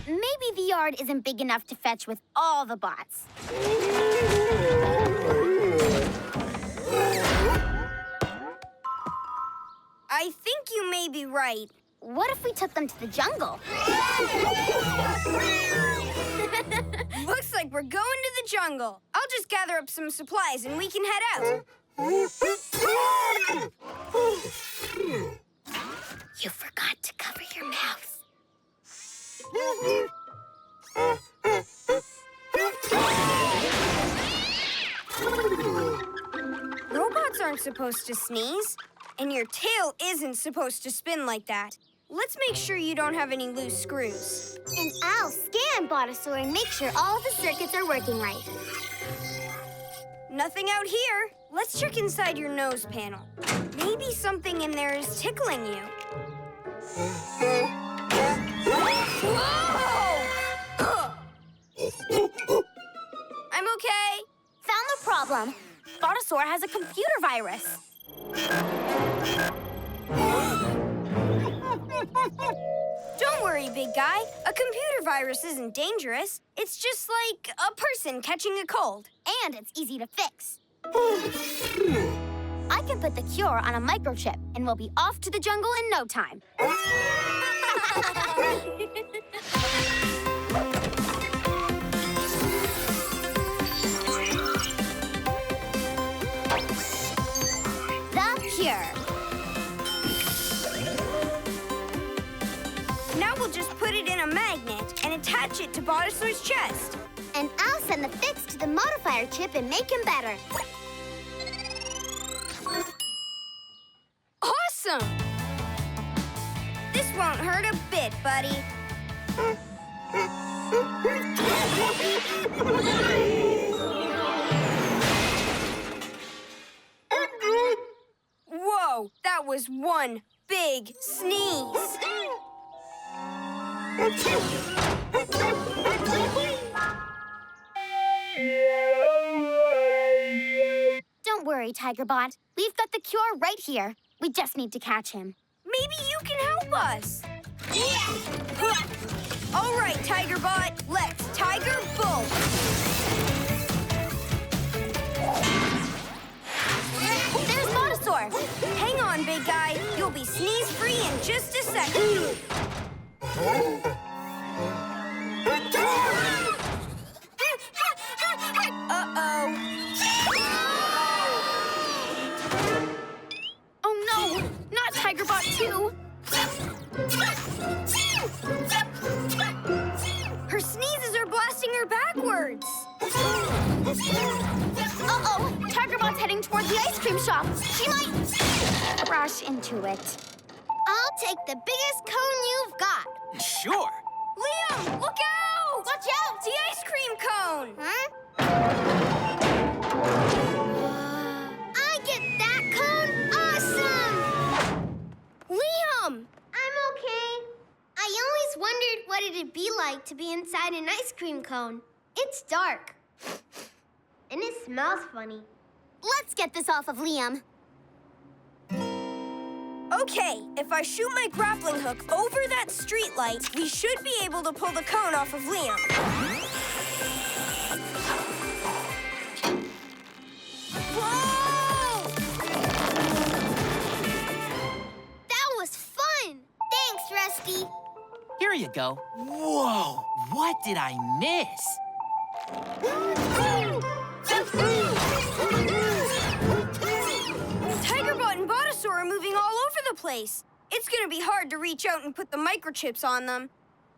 Maybe the yard isn't big enough to fetch with all the bots. I think you may be right. What if we took them to the jungle? Looks like we're going to the jungle. I'll just gather up some supplies and we can head out. You forgot to cover your mouth. Robots aren't supposed to sneeze, and your tail isn't supposed to spin like that. Let's make sure you don't have any loose screws. And I'll scan Botasaur and make sure all of the circuits are working right. Nothing out here. Let's check inside your nose panel. Maybe something in there is tickling you. Whoa! I'm okay. Found the problem. Botasaur has a computer virus. Don't worry, big guy. A computer virus isn't dangerous. It's just like a person catching a cold. And it's easy to fix. I can put the cure on a microchip, and we'll be off to the jungle in no time. The cure. Now we'll just put it in a magnet and attach it to Botasaur's chest. And I'll send the fix to the modifier chip and make him better. Awesome! This won't hurt a bit, buddy. Whoa, that was one big sneeze. Don't worry, Tigerbot. We've got the cure right here. We just need to catch him. Maybe you can help us. All right, Tigerbot, let's Tiger Bolt. There's Botasaur. Hang on, big guy. You'll be sneeze-free in just a second. Uh-oh. Oh, no. Not Tigerbot 2. Her sneezes are blasting her backwards. Uh-oh. Tigerbot's heading towards the ice cream shop. She might crash into it. I'll take the biggest cone you've got. Sure. Liam, look out! Watch out! The ice cream cone! Huh? I get that cone! Awesome! Liam! I'm okay. I always wondered what it'd be like to be inside an ice cream cone. It's dark. And it smells funny. Let's get this off of Liam. Okay, if I shoot my grappling hook over that streetlight, we should be able to pull the cone off of Liam. Whoa! That was fun! Thanks, Rusty. Here you go. Whoa, what did I miss? Tigerbot and Botasaur are moving all over the place. It's gonna be hard to reach out and put the microchips on them.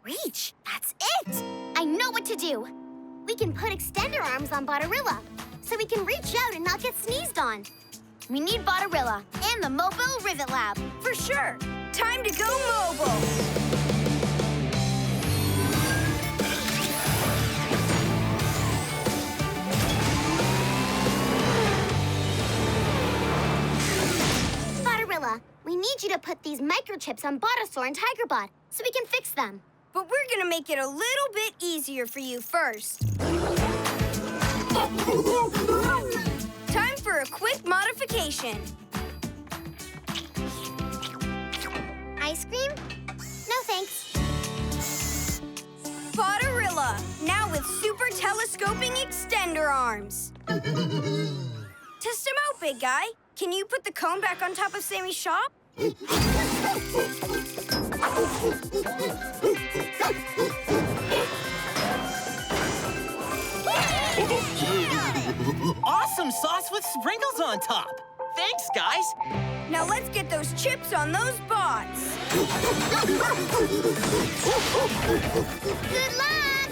Reach? That's it! I know what to do. We can put extender arms on Botarilla, so we can reach out and not get sneezed on. We need Botarilla and the Mobile Rivet Lab. For sure. Time to go mobile. Botarilla, we need you to put these microchips on Botasaur and Tigerbot so we can fix them. But we're gonna make it a little bit easier for you first. Time for a quick modification. ice cream? No, thanks. Botarilla, now with super telescoping extender arms. Test him out, big guy. Can you put the cone back on top of Sammy's shop? Awesome sauce with sprinkles on top. Thanks, guys. Now let's get those chips on those bots. Good luck!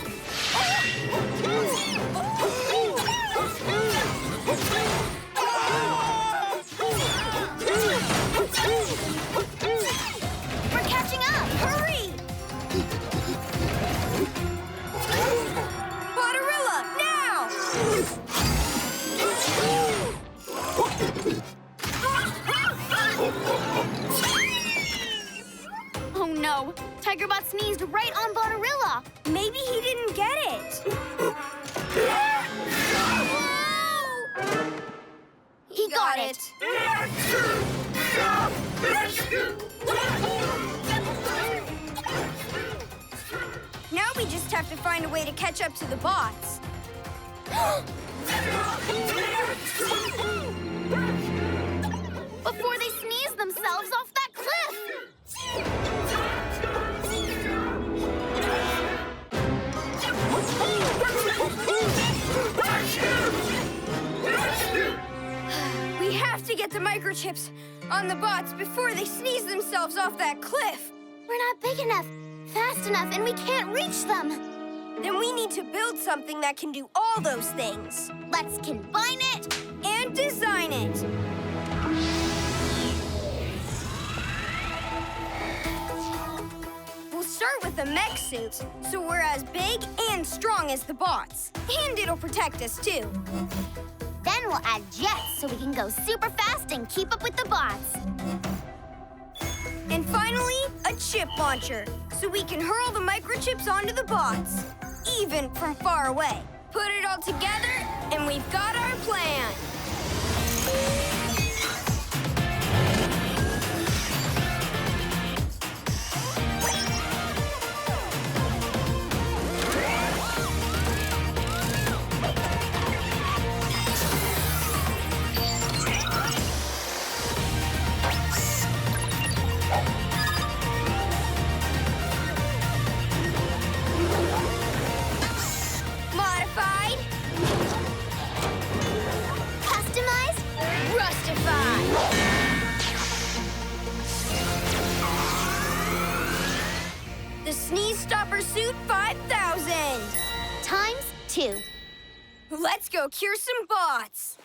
We're catching up! Hurry! Botarilla, now! Oh no! Tigerbot sneezed right on Botarilla! Maybe he didn't get it. He got it! Now we just have to find a way to catch up to the bots. Before they sneeze themselves off that cliff! We have to get the microchips on the bots before they sneeze themselves off that cliff. We're not big enough, fast enough, and we can't reach them. Then we need to build something that can do all those things. Let's combine it. And design it. We'll start with a mech suit, so we're as big and strong as the bots. And it'll protect us, too. Then we'll add jets so we can go super fast and keep up with the bots. And finally, a chip launcher, so we can hurl the microchips onto the bots, even from far away. Put it all together, and we've got our plan. Modified. Customized? Rustify. The Sneeze Stopper Suit 5000. Times 2. Let's go cure some bots.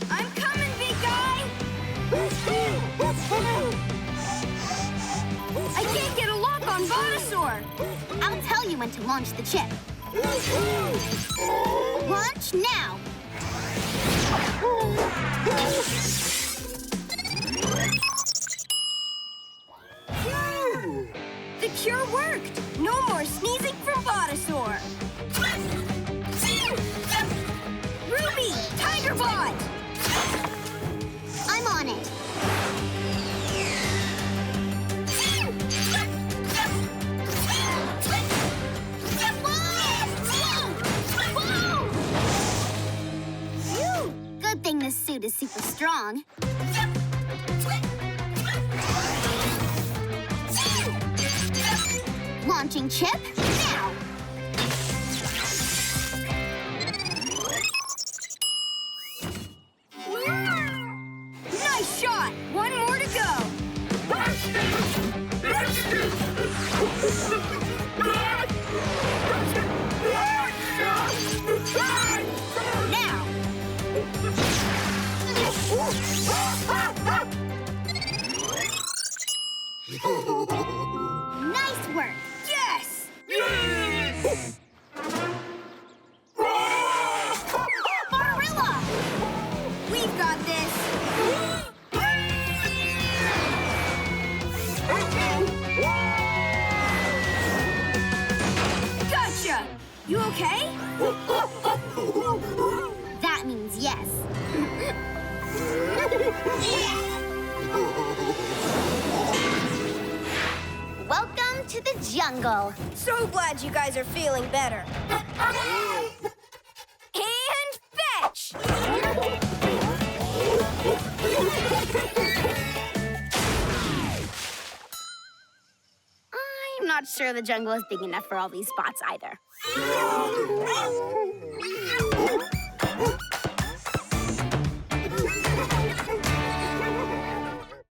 I'm coming, big guy. I can't get a lock on Botasaur. I'll tell you when to launch the chip. Launch now. The cure worked. No more sneezing from Botasaur. Ruby, Tigerbot. I'm on it. Phew! Good thing this suit is super strong. Launching chip now. Nice shot. One more to go. Now. Nice work. Yes! Botarilla! We've got this. okay? That means yes. Welcome to the jungle. So glad you guys are feeling better. And fetch! I'm not sure the jungle is big enough for all these spots either.